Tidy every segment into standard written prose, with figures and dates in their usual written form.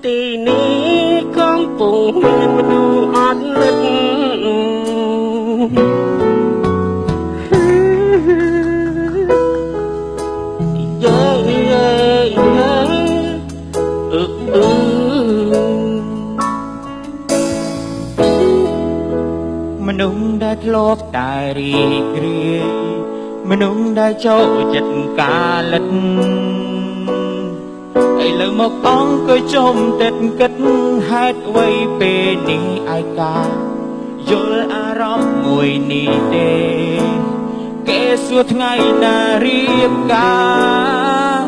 ទីនេះកំពុងមានមនុស្សអត់លិតមនុស្សដែលធ្លាប់តែរីករាយមនុស្សដែលចូលចិត្តការលិតឥឡូវមកអង្គុយជុំតិតគិតហេតុអ្វីពេលនេះឯកាយល់អារម្មណ៍មួយនេះទេគេសួរថ្ងៃណារៀបការ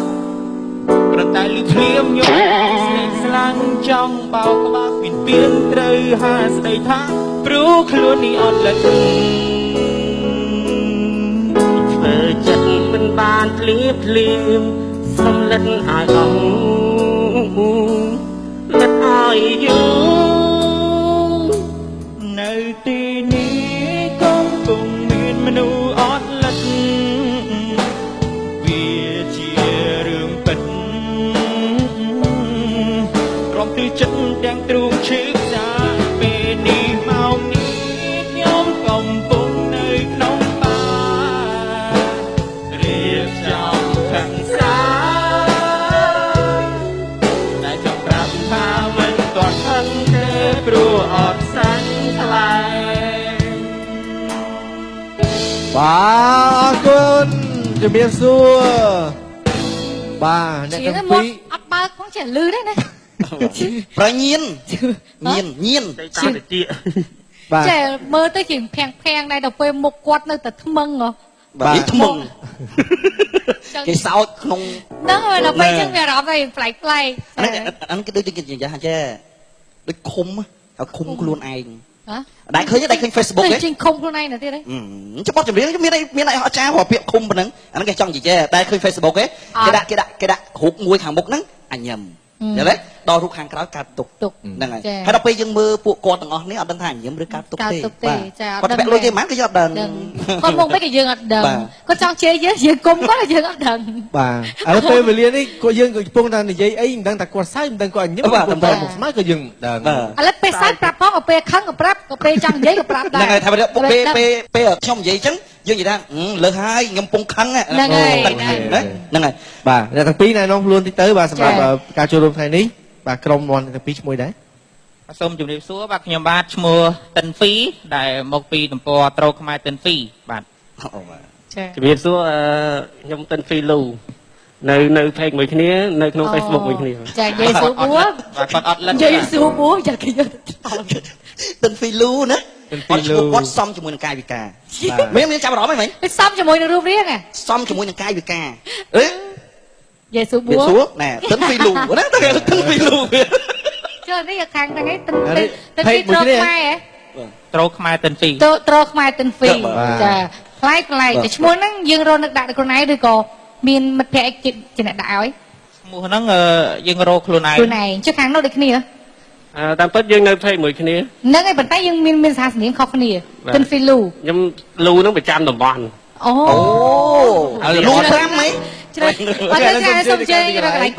ប្រតែលឺភ្លាមខ្ញុំស្លាញ់ចង់បោកក្បាលពីពៀនត្រូវហាស្ដីថាព្រោះខ្លួននេះអត់លិតធ្វើចិត្តមិនបានភ្លាមភ្លាមសំលិតឲ្យអង្គលិតឲ្យយូរនៅទីនេះកំពុងមានមនុស្សអត់លិតវាជារឿងពិតក្រុមទិចិត្តទាំងទ្រូងឈឺផ្សាពេលនេះមកនេះខ្ញុំកំពុងនៅក្នុងបារៀបចំខាងសាព្រោះអត់សាញ់ថ្លៃបាទអរគុណជំរាបសួរបាទអ្នកទាំងពីរអត់បើកផងចេះលឺទេណាប្រញៀនញៀនតែតាតិចបាទចេះមើលទៅជាភាំងដែរដល់ពេលមុខគាត់នៅតែថ្មឹងហ៎បាទថ្មឹងគេសោតក្នុងហ្នឹងហើយដល់ពេលចឹងវាអារម្មណ៍ឯងប្លែកអានគេដូចគេនិយាយថាចេះដូចឃុំខ្លួនឯងហ៎ដែរឃើញFacebook ទេចេញឃុំខ្លួនឯងទៅទៀតទេច្បាប់ចម្រៀងមានអចារ្យរកពាក្យឃុំប៉ុណ្ណឹងអាហ្នឹងគេចង់និយាយតែឃើញ Facebook ទេគេដាក់រូបមួយខាងមុខហ្នឹងអញញឹមយល់ទេដល់រូបខាងក្រោយកើតទុកហ្នឹងហើយហើយដល់ពេលយើងមើលពួកគាត់ទាំងអស់នេះអត់ដឹងថាអញញឹមឬកើតទុកទេគាត់ពាក់លុយទេហ្មងគឺយើងអត់ដឹងគាត់មកមិនគឺយើងអត់ដឹងគាត់ចង់ជេរយើងគុំគាត់យើងអត់ដឹងបាទឥឡូវពេលវេលានេះគាត់យើងកំពុងតែនិយាយអីមិនដឹងថាគាត់សើចមិនដឹងគាត់អញញឹមគាត់តែមកស្មើគឺយើងដឹងឥឡូវពេលសើចប្រាប់ផងពេលខឹងក៏ប្រាប់ក៏ពេលចង់និយាយក៏ប្រាប់ដែរហ្នឹងហើយថាពេលខ្ញុំនិយាយអញ្ចឹងយើងនិយាយថាលើហើយខ្ញុំពងខឹងហ្នឹងហើយហ្នឹងហើយបាទអ្នកទាំងពីរណែនាំខ្លួនតិចទៅបាទសម្រាប់ការចូលរួមថ្ងៃនេះបាទក្រុមមន់ទាំងពីរឈ្មោះដែរសូមជម្រាបសួរបាទខ្ញុំបាទឈ្មោះតិនហ្វីដែលមកពីទំព័រត្រូខ្មែរតិនហ្វីបាទជម្រាបសួរខ្ញុំតិនហ្វីលូនៅផេកមួយគ្នានៅក្នុង Facebook មួយគ្នាចានិយាយសួរបួរបាទគាត់អត់លិតនិយាយសួរបួរចាគេយកតិនហ្វីលូណាគាត់សំជាមួយនឹងកាយវិការមានចាប់អារម្មណ៍ហ្មងសំជាមួយនឹងរូបរាងសំជាមួយនឹងកាយវិការនិយាយសួរបួរណែតិនហ្វីលូណាតិនហ្វីលូចុះនេះខាងហ្នឹងឯងតិនហ្វីត្រូខ្មែរហ៎ត្រូខ្មែរតិនហ្វីត្រូខ្មែរតិនហ្វីចាផ្លែតែឈ្មោះហ្នឹងយើងរកនឹកដាក់ខ្លួនឯងឬក៏មានមិត្តភក្តិជាអ្នកដាក់ឲ្យឈ្មោះហ្នឹងយើងរកខ្លួនឯងចុះខាងនោះដូចគ្នាតាមពិតយើងនៅភេកមួយគ្នាហ្នឹងហើយប៉ុន្តែយើងមានសារស្នៀងខុសគ្នាតិនហ្វីលូខ្ញុំលូហ្នឹងប្រចាំតំបន់អូលូ5ហីអត់ទេសូមជើញរកកន្លែង